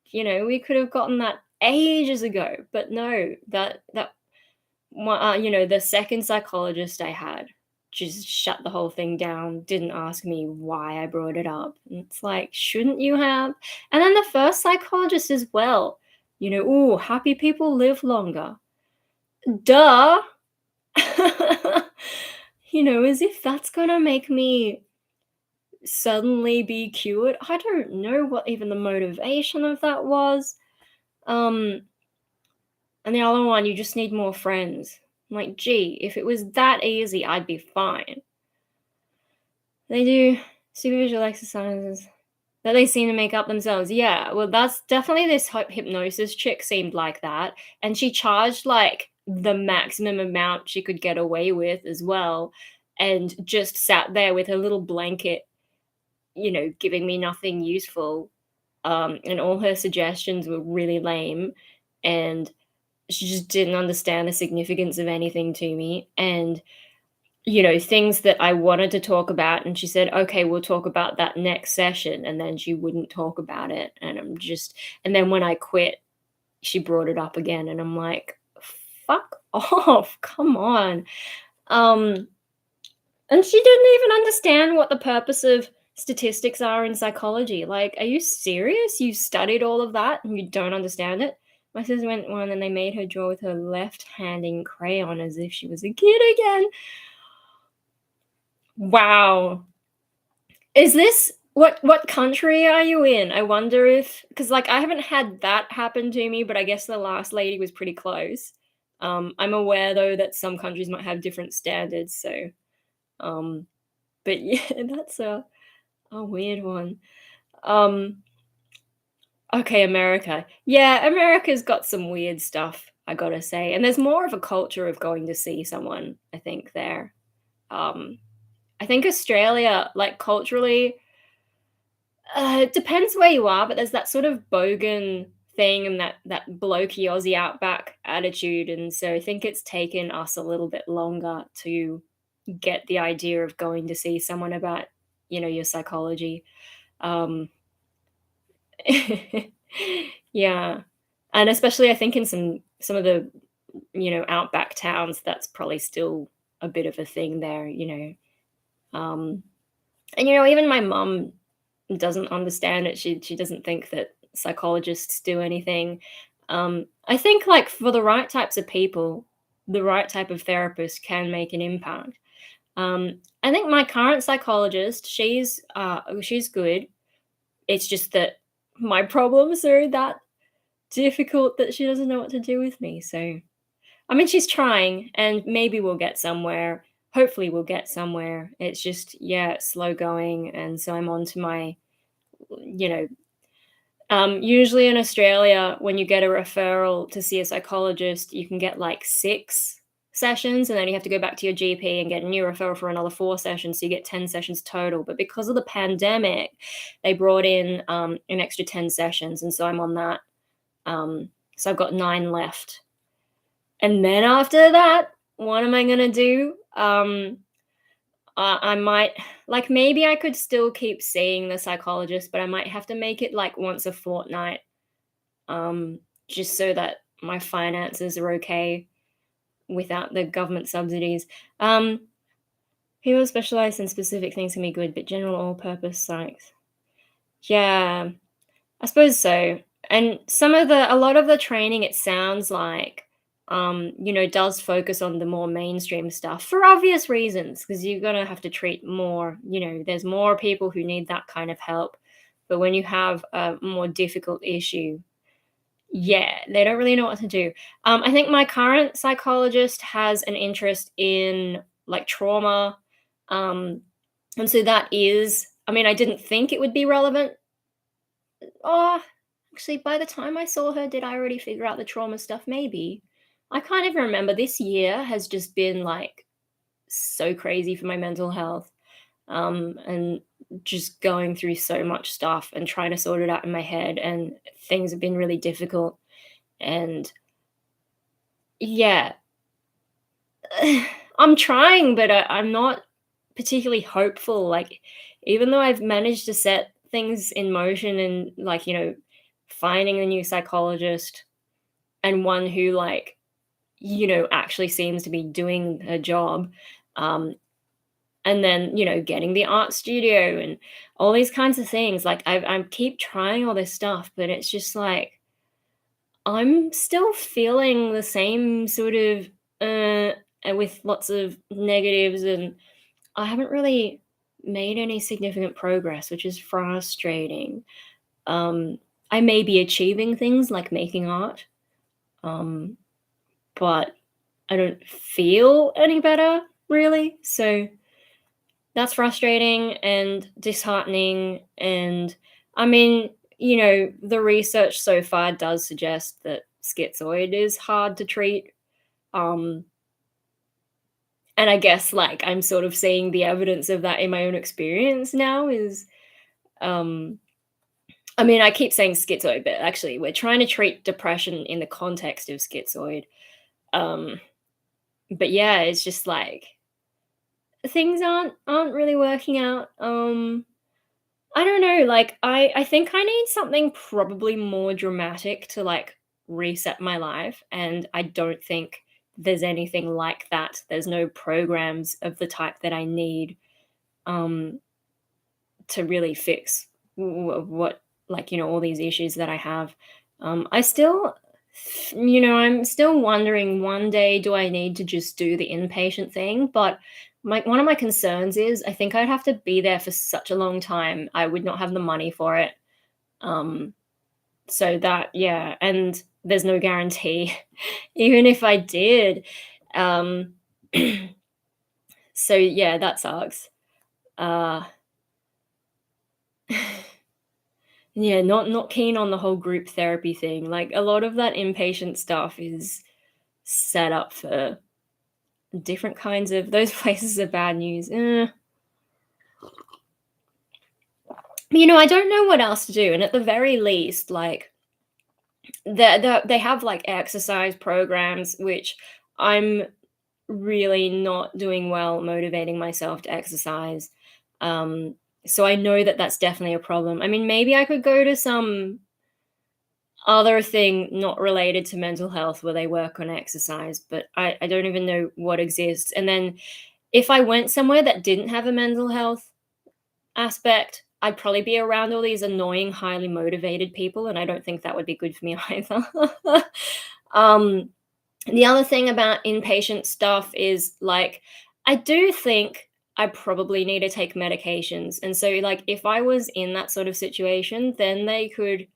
you know, we could have gotten that ages ago. But no, that you know, the second psychologist I had just shut the whole thing down, didn't ask me why I brought it up. And it's like, shouldn't you have? And then the first psychologist as well, oh, happy people live longer. Duh. As if that's gonna make me suddenly be cured. I don't know what even the motivation of that was. Um, and the other one, you just need more friends. I'm like, gee, if it was that easy, I'd be fine. They do superficial exercises that they seem to make up themselves. Yeah, well, that's definitely this hypnosis chick seemed like that. And she charged like the maximum amount she could get away with as well. And just sat there with her little blanket, giving me nothing useful. And all her suggestions were really lame. And she just didn't understand the significance of anything to me. And things that I wanted to talk about, and she said, "Okay, we'll talk about that next session," and then she wouldn't talk about it, and then when I quit, she brought it up again, and I'm like, "Fuck off, come on." Um, and she didn't even understand what the purpose of statistics are in psychology. Like, are you serious? You studied all of that and you don't understand it? My sister went one and they made her draw with her left hand in crayon as if she was a kid again. Wow. Is this what country are you in? I wonder if, because like I haven't had that happen to me, but I guess the last lady was pretty close. I'm aware though that some countries might have different standards, so um but yeah, that's a weird one. Um okay, America. Yeah, America's got some weird stuff, I gotta say. And there's more of a culture of going to see someone, I think, there. Um I think Australia, like culturally, it depends where you are, but there's that sort of bogan thing and that blokey Aussie outback attitude, and so I think it's taken us a little bit longer to get the idea of going to see someone about, your psychology. Um, yeah, and especially I think in some of the, outback towns, that's probably still a bit of a thing there. Um, and even my mum doesn't understand it. She doesn't think that psychologists do anything. I think like for the right types of people, the right type of therapist can make an impact. I think my current psychologist, she's good. It's just that my problems are that difficult that she doesn't know what to do with me. So I mean, she's trying, and maybe we'll get somewhere. Hopefully, we'll get somewhere. It's just, yeah, slow going, and so I'm on to my you know, usually in Australia, when you get a referral to see a psychologist, you can get like 6 sessions, and then you have to go back to your GP and get a new referral for another 4 sessions, so you get 10 sessions total. But because of the pandemic, they brought in an extra 10 sessions, and so I'm on that. So I've got 9 left. And then after that, what am I gonna do? I might, like, maybe I could still keep seeing the psychologist, but I might have to make it like once a fortnight, um, just so that my finances are okay without the government subsidies. Um, People specialize in specific things can be good, but general all-purpose psychs. Yeah, I suppose so. And a lot of the training, it sounds like, does focus on the more mainstream stuff for obvious reasons, because you're gonna have to treat more, there's more people who need that kind of help. But when you have a more difficult issue, yeah, they don't really know what to do. I think my current psychologist has an interest in like trauma. Um, and so that is, I mean, I didn't think it would be relevant. Oh, actually, by the time I saw her, did I already figure out the trauma stuff? Maybe. I can't even remember. This year has just been like so crazy for my mental health. And just going through so much stuff and trying to sort it out in my head, and things have been really difficult. And yeah, I'm trying, but I'm not particularly hopeful. Like, even though I've managed to set things in motion and, like, finding a new psychologist and one who, like, actually seems to be doing her job, um, and then, getting the art studio and all these kinds of things. Like, I keep trying all this stuff, but it's just like I'm still feeling the same sort of, and with lots of negatives, and I haven't really made any significant progress, which is frustrating. Um, I may be achieving things like making art, um, but I don't feel any better, really. So that's frustrating and disheartening. And I mean, the research so far does suggest that schizoid is hard to treat. Um, and I guess like I'm sort of seeing the evidence of that in my own experience now is um I mean, I keep saying schizoid, but actually we're trying to treat depression in the context of schizoid. Um, but yeah, it's just like things aren't really working out. I don't know, like I think I need something probably more dramatic to like reset my life, and I don't think there's anything like that. There's no programs of the type that I need um to really fix what, like, all these issues that I have. I still I'm still wondering, one day do I need to just do the inpatient thing, but one of my concerns is I think I'd have to be there for such a long time. I would not have the money for it. Um so that, yeah, and there's no guarantee even if I did. Um so yeah, that sucks. Uh Yeah, not keen on the whole group therapy thing. Like, a lot of that inpatient stuff is set up for different kinds of those places are bad news. I don't know what else to do, and at the very least, like, they have, like, exercise programs, which I'm really not doing well motivating myself to exercise. Um, so I know that that's definitely a problem. I mean, maybe I could go to some other thing not related to mental health where they work on exercise, but I don't even know what exists. And then if I went somewhere that didn't have a mental health aspect, I'd probably be around all these annoying, highly motivated people, and I don't think that would be good for me either. um, the other thing about inpatient stuff is like, I do think I probably need to take medications. And so, like, if I was in that sort of situation, then they could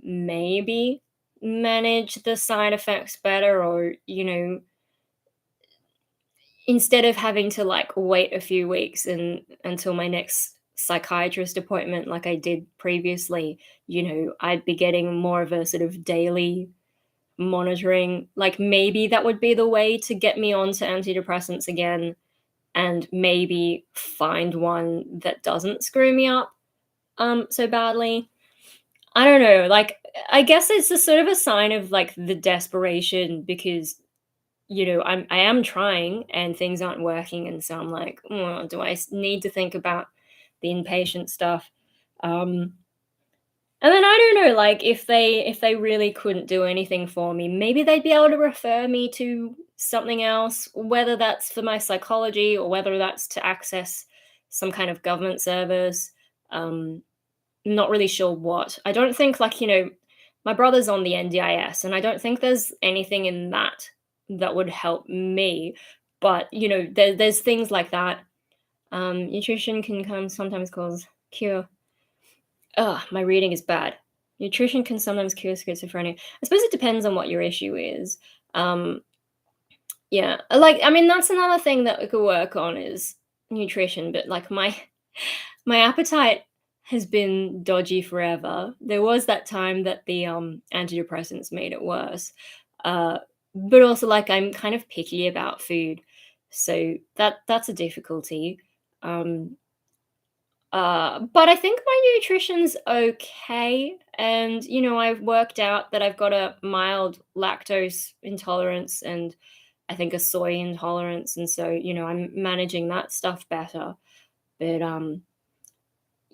maybe manage the side effects better, or instead of having to like wait a few weeks and until my next psychiatrist appointment like I did previously, I'd be getting more of a sort of daily monitoring. Like, maybe that would be the way to get me onto antidepressants again, and maybe find one that doesn't screw me up so badly. I don't know, like, I guess it's a sort of a sign of, like, the desperation because, I am trying and things aren't working, and so I'm like, "Oh, do I need to think about the inpatient stuff?" Um, and then I don't know, like, if they really couldn't do anything for me, maybe they'd be able to refer me to something else, whether that's for my psychology or whether that's to access some kind of government service. Um Not really sure what. I don't think, like, my brother's on the NDIS, and I don't think there's anything in that that would help me. But, there's things like that. Nutrition can come sometimes cause cure. Ugh, my reading is bad. Nutrition can sometimes cure schizophrenia. I suppose it depends on what your issue is. Um, yeah, like, I mean, that's another thing that we could work on is nutrition, but like my appetite has been dodgy forever. There was that time that the antidepressants made it worse. Uh, but also, like, I'm kind of picky about food. So that's a difficulty. Um but I think my nutrition's okay. And, I've worked out that I've got a mild lactose intolerance and I think a soy intolerance. And so, I'm managing that stuff better. But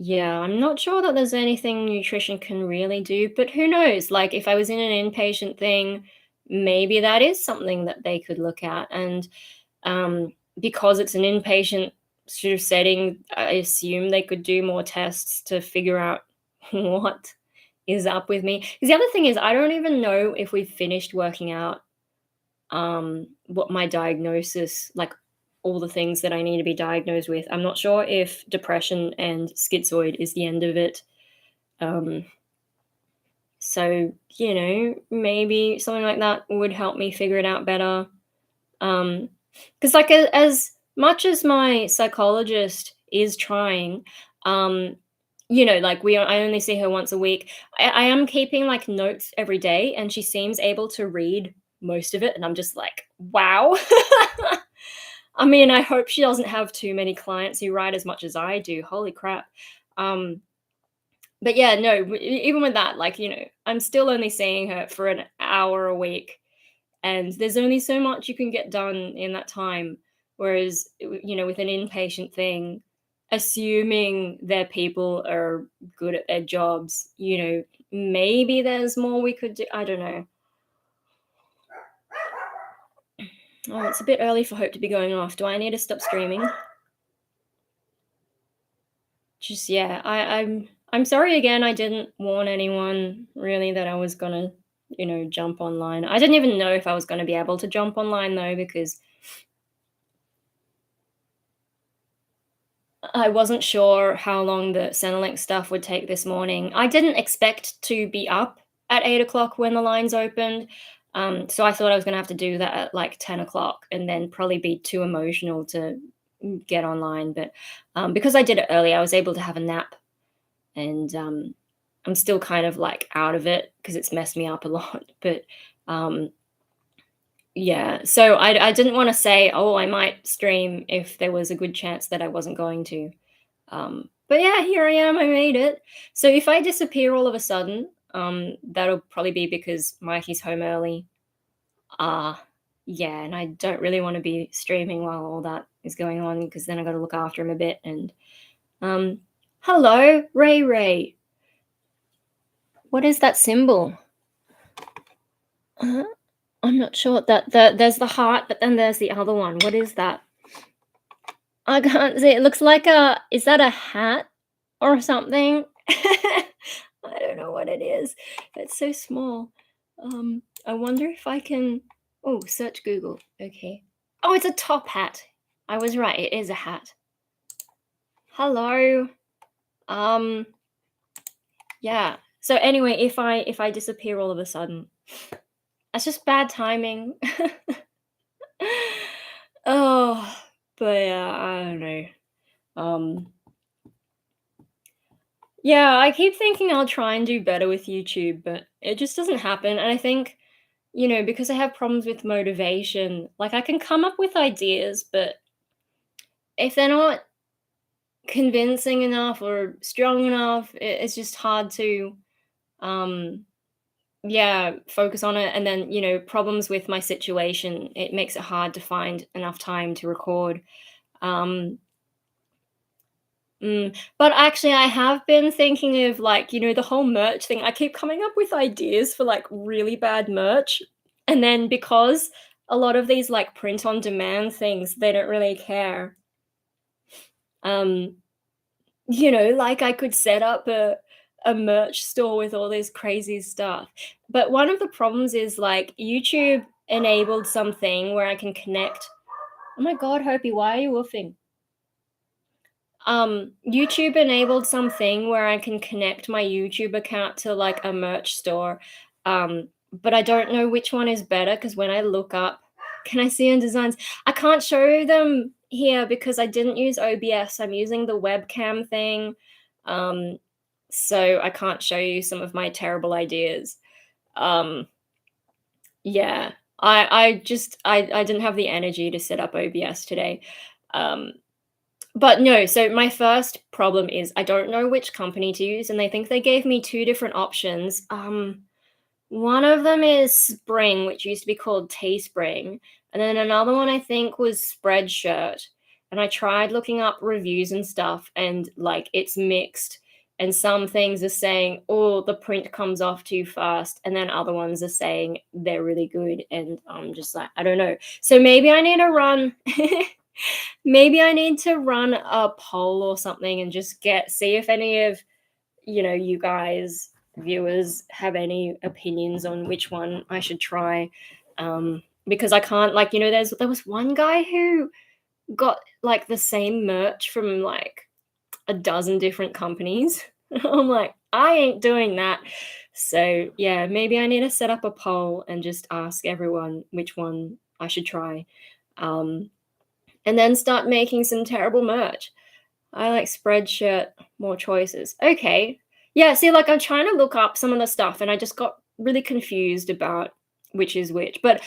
yeah, I'm not sure that there's anything nutrition can really do, but who knows? Like, if I was in an inpatient thing, maybe that is something that they could look at. And because it's an inpatient sort of setting, I assume they could do more tests to figure out what is up with me. Because the other thing is, I don't even know if we've finished working out what my diagnosis, like all the things that I need to be diagnosed with. I'm not sure if depression and schizoid is the end of it. So, maybe something like that would help me figure it out better. Because like as much as my psychologist is trying, um, like I only see her once a week. I am keeping like notes every day, and she seems able to read most of it, and I'm just like, wow. I mean, I hope she doesn't have too many clients who write as much as I do. Holy crap. Um, but yeah, no, even with that, like, I'm still only seeing her for an hour a week, and there's only so much you can get done in that time. Whereas, with an inpatient thing, assuming their people are good at their jobs, maybe there's more we could do. I don't know. Oh, it's a bit early for Hope to be going off. Do I need to stop streaming? Just yeah, I'm sorry again. I didn't warn anyone really that I was gonna, jump online. I didn't even know if I was gonna be able to jump online though, because I wasn't sure how long the Centrelink stuff would take this morning. I didn't expect to be up at 8 o'clock when the lines opened. So I thought I was gonna have to do that at like 10 o'clock and then probably be too emotional to get online. But because I did it early, I was able to have a nap, and I'm still kind of like out of it because it's messed me up a lot. But um, yeah, so I didn't want to say, oh, I might stream if there was a good chance that I wasn't going to. But yeah, here I am. I made it. So if I disappear all of a sudden, that'll probably be because Mikey's home early. Uh yeah, and I don't really want to be streaming while all that is going on, because then I got to look after him a bit. And um, hello, Ray Ray. What is that symbol? Uh, I'm not sure. There's the heart, but then there's the other one. What is that? I can't see. It looks like is that a hat or something? I don't know what it is. It's so small. I wonder if I can. Oh, search Google. Okay. Oh, it's a top hat. I was right. It is a hat. Hello. Yeah. So anyway, if I disappear all of a sudden, that's just bad timing. Oh, but yeah, I don't know. Yeah, I keep thinking I'll try and do better with YouTube, but it just doesn't happen. And I think, because I have problems with motivation, like I can come up with ideas, but if they're not convincing enough or strong enough, it's just hard to, um, yeah, focus on it. And then, problems with my situation, it makes it hard to find enough time to record. Um, but actually, I have been thinking of like, the whole merch thing. I keep coming up with ideas for like really bad merch. And then because a lot of these like print on demand things, they don't really care. Um, like I could set up a merch store with all this crazy stuff. But one of the problems is like YouTube enabled something where I can connect. Oh my God, Hopi, why are you woofing? YouTube enabled something where I can connect my YouTube account to like a merch store. But I don't know which one is better, because when I look up, can I see in designs? I can't show them here because I didn't use OBS. I'm using the webcam thing. So I can't show you some of my terrible ideas. Yeah. I didn't have the energy to set up OBS today. But no, so my first problem is I don't know which company to use, and they think they gave me two different options. One of them is Spring, which used to be called Teespring, and then another one I think was Spreadshirt. And I tried looking up reviews and stuff, and like it's mixed. And some things are saying, oh, the print comes off too fast, and then other ones are saying they're really good. And I'm just like, I don't know. So maybe I need to run Maybe I need to run a poll or something and just see if any of, you guys, viewers, have any opinions on which one I should try. Because I can't, like, there was one guy who got like the same merch from like a dozen different companies. I'm like, I ain't doing that. So yeah, maybe I need to set up a poll and just ask everyone which one I should try. Um, and then start making some terrible merch. I like Spreadshirt, more choices. Okay. Yeah, see, like I'm trying to look up some of the stuff and I just got really confused about which is which. But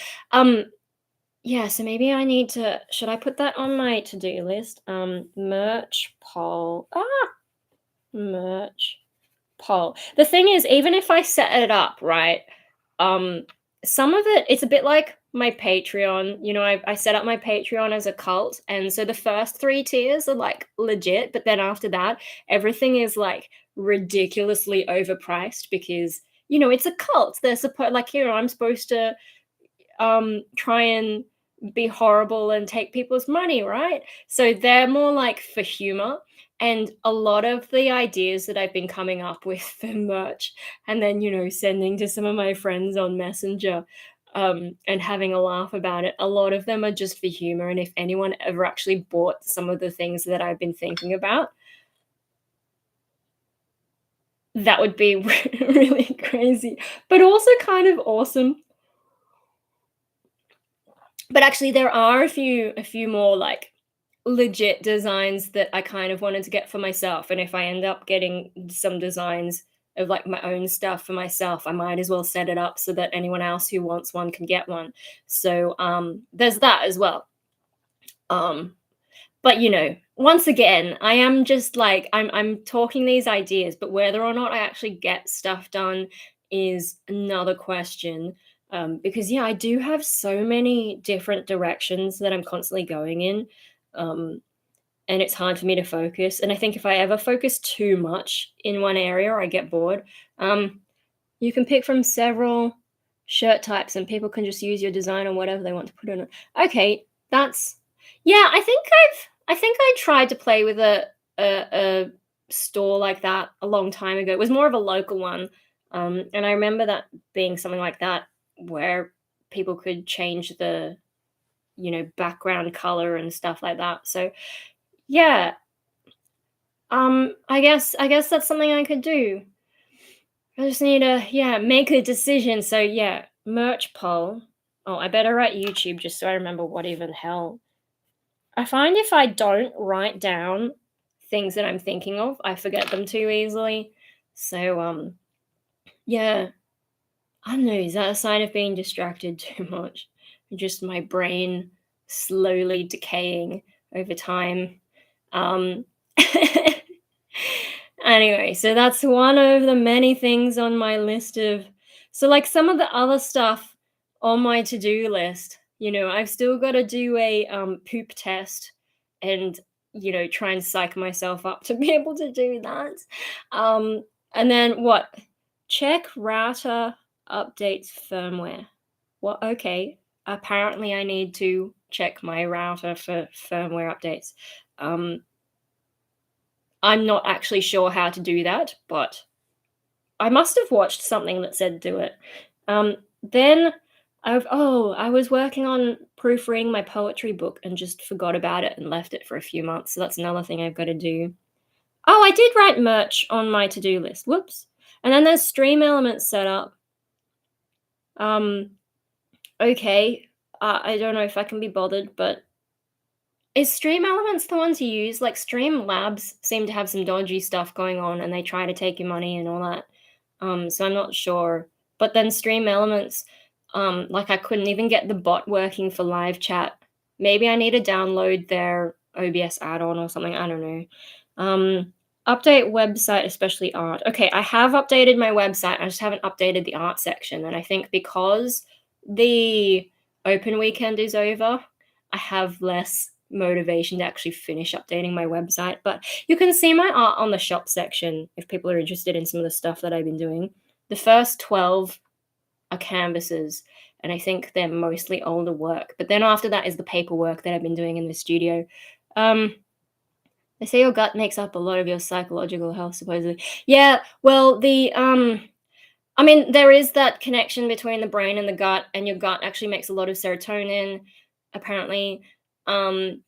yeah, so maybe I need to, should I put that on my to-do list? Merch poll. Merch poll. The thing is, even if I set it up, right? Some of it's a bit like my Patreon. I set up my Patreon as a cult, and so the first 3 tiers are like legit, but then after that, everything is like ridiculously overpriced because it's a cult. They're supposed, like, I'm supposed to try and be horrible and take people's money, right? So they're more like for humor. And a lot of the ideas that I've been coming up with for merch and then, sending to some of my friends on Messenger and having a laugh about it, a lot of them are just for humor. And if anyone ever actually bought some of the things that I've been thinking about, that would be really crazy, but also kind of awesome. But actually, there are a few more like legit designs that I kind of wanted to get for myself. And if I end up getting some designs of like my own stuff for myself, I might as well set it up so that anyone else who wants one can get one. So there's that as well. But once again, I am just like I'm talking these ideas, but whether or not I actually get stuff done is another question. Because yeah, I do have so many different directions that I'm constantly going in. And it's hard for me to focus. And I think if I ever focus too much in one area, I get bored. You can pick from several shirt types, and people can just use your design on whatever they want to put on it. Okay, that's yeah. I think I tried to play with a store like that a long time ago. It was more of a local one, and I remember that being something like that where people could change the background color and stuff like that. So yeah, I guess that's something I could do. I just need to, yeah, make a decision. So yeah, merch poll. Oh, I better write YouTube just so I remember what even hell. I find if I don't write down things that I'm thinking of, I forget them too easily. So yeah, I don't know, is that a sign of being distracted too much? Just my brain slowly decaying over time. Um Anyway, so that's one of the many things on my list of, so like some of the other stuff on my to-do list, I've still got to do a poop test and try and psych myself up to be able to do that. Um and then what? Check router updates firmware. Well, okay. Apparently I need to check my router for firmware updates. I'm not actually sure how to do that, but I must have watched something that said do it. Then I was working on proofreading my poetry book and just forgot about it and left it for a few months. So that's another thing I've got to do. Oh, I did write merch on my to-do list. Whoops. And then there's stream elements set up. Okay. I don't know if I can be bothered, but is Stream Elements the one to use? Like, Stream Labs seem to have some dodgy stuff going on, and they try to take your money and all that. So I'm not sure. But then Stream Elements, like, I couldn't even get the bot working for live chat. Maybe I need to download their OBS add-on or something. I don't know. Update website, especially art. Okay, I have updated my website. I just haven't updated the art section. And I think because the open weekend is over, I have less motivation to actually finish updating my website. But you can see my art on the shop section if people are interested in some of the stuff that I've been doing. The first 12 are canvases, and I think they're mostly older work. But then after that is the paperwork that I've been doing in the studio. They say your gut makes up a lot of your psychological health, supposedly. Yeah, well, I mean, there is that connection between the brain and the gut, and your gut actually makes a lot of serotonin, apparently. Um,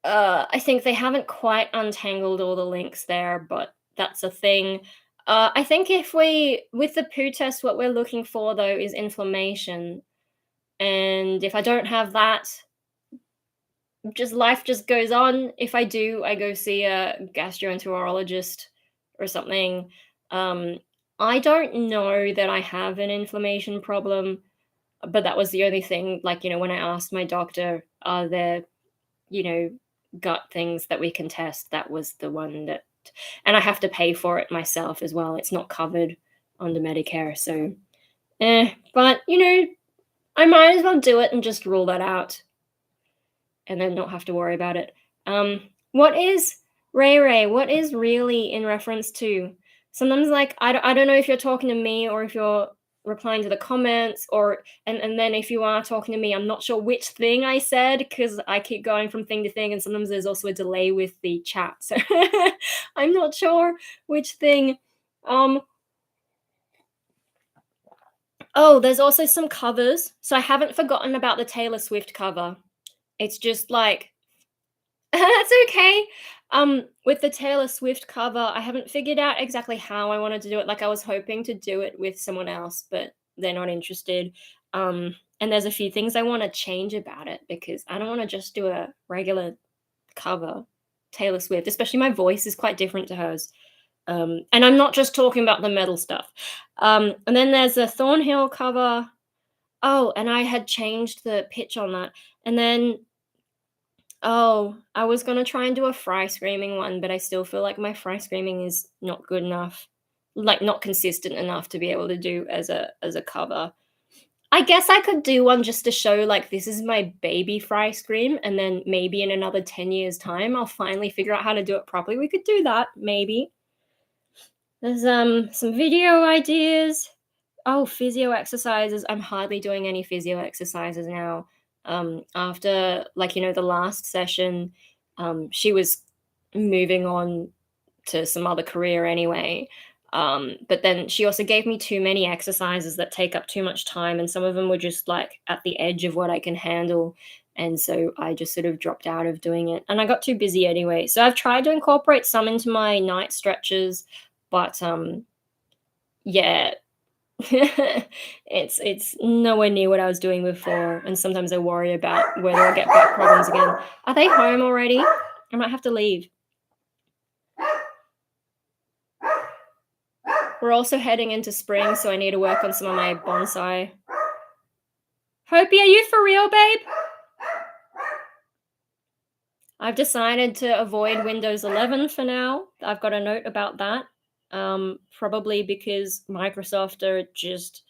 I think they haven't quite untangled all the links there, but that's a thing. I think with the poo test, what we're looking for though is inflammation. And if I don't have that, just life just goes on. If I do, I go see a gastroenterologist or something. Um, I don't know that I have an inflammation problem, but that was the only thing. Like, when I asked my doctor, are there, you know, gut things that we can test? That was the one that, and I have to pay for it myself as well. It's not covered under Medicare. So, but, I might as well do it and just rule that out and then not have to worry about it. What is Ray? What is really in reference to? Sometimes, like, I don't know if you're talking to me or if you're replying to the comments, or and then if you are talking to me, I'm not sure which thing I said because I keep going from thing to thing, and sometimes there's also a delay with the chat, so I'm not sure which thing. Oh, there's also some covers. So I haven't forgotten about the Taylor Swift cover. It's just like that's okay. With the Taylor Swift cover, I haven't figured out exactly how I wanted to do it. Like I was hoping to do it with someone else, but they're not interested. And there's a few things I want to change about it because I don't want to just do a regular cover Taylor Swift, especially my voice is quite different to hers. And I'm not just talking about the metal stuff. And then there's a Thornhill cover. Oh, and I had changed the pitch on that. And then oh, I was gonna try and do a fry screaming one, but I still feel like my fry screaming is not good enough, like not consistent enough to be able to do as a cover. I guess I could do one just to show like this is my baby fry scream, and then maybe in another 10 years time I'll finally figure out how to do it properly. We could do that, maybe. There's some video ideas. Oh, physio exercises. I'm hardly doing any physio exercises now. After like, the last session, she was moving on to some other career anyway. But then she also gave me too many exercises that take up too much time, and some of them were just like at the edge of what I can handle. And so I just sort of dropped out of doing it. And I got too busy anyway. So I've tried to incorporate some into my night stretches, but yeah, it's nowhere near what I was doing before, and sometimes I worry about whether I'll get back problems again. Are they home already? I might have to leave. We're also heading into spring, so I need to work on some of my bonsai. Hopi, are you for real, babe? I've decided to avoid Windows 11 for now. I've got a note about that. Probably because Microsoft are just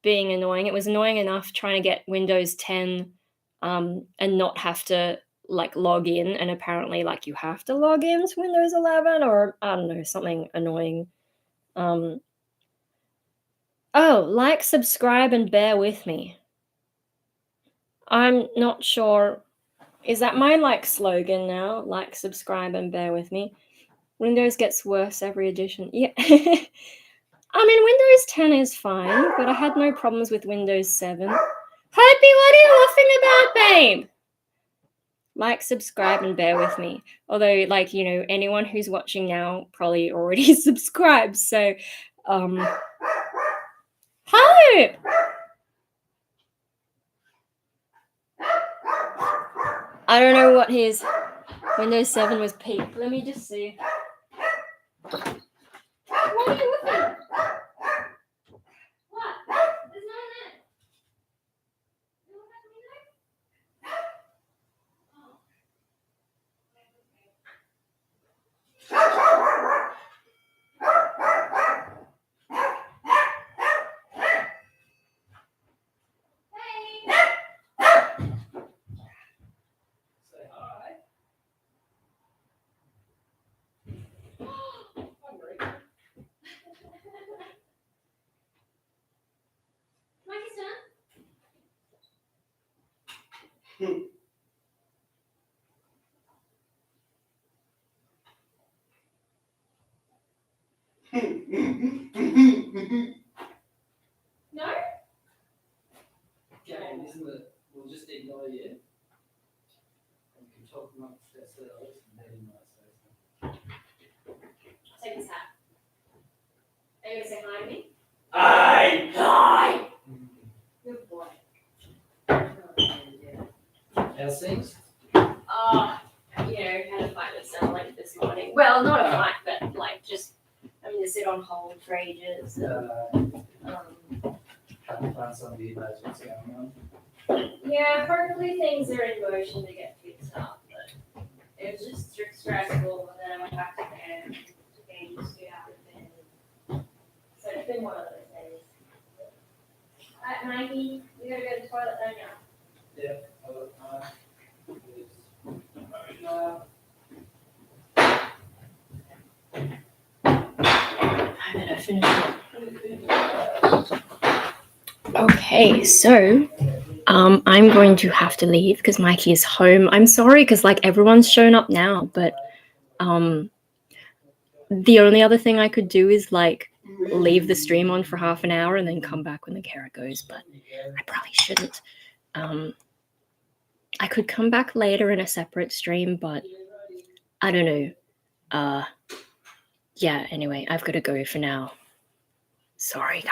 being annoying. It was annoying enough trying to get Windows 10 and not have to like log in, and apparently like you have to log in to Windows 11 or I don't know, something annoying. Oh, like, subscribe, and bear with me. I'm not sure. Is that my like slogan now? Like, subscribe, and bear with me. Windows gets worse every edition. Yeah. I mean, Windows 10 is fine, but I had no problems with Windows 7. Hopi, what are you laughing about, babe? Like, subscribe, and bear with me. Although, like, anyone who's watching now probably already subscribed. So, Hope! I don't know what his Windows 7 was peak. Let me just see. What are you looking at? What? There's no one there. You look at me there? Oh. No? Game, isn't it? We'll just ignore you. And we can talk amongst ourselves and then you might say something. I'll take this hat. Are you going to say hi to me? Aye! Hi! Good boy. How's things? Had a fight with someone this morning. Well, not a fight, but like just having to sit on hold for ages. Trying to find somebody who knows what's going on. Yeah, hopefully things are in motion to get fixed up, but it was just stressful, and then I went back to bed, to just get out of bed. So it's been one of those days. Mikey, you gotta go to the toilet, don't you? Yeah. I better finish it. Okay, so I'm going to have to leave because Mikey is home. I'm sorry because like everyone's shown up now, but the only other thing I could do is like leave the stream on for half an hour and then come back when the carer goes, but I probably shouldn't. I could come back later in a separate stream, but I don't know. Yeah, anyway, I've got to go for now. Sorry, guys.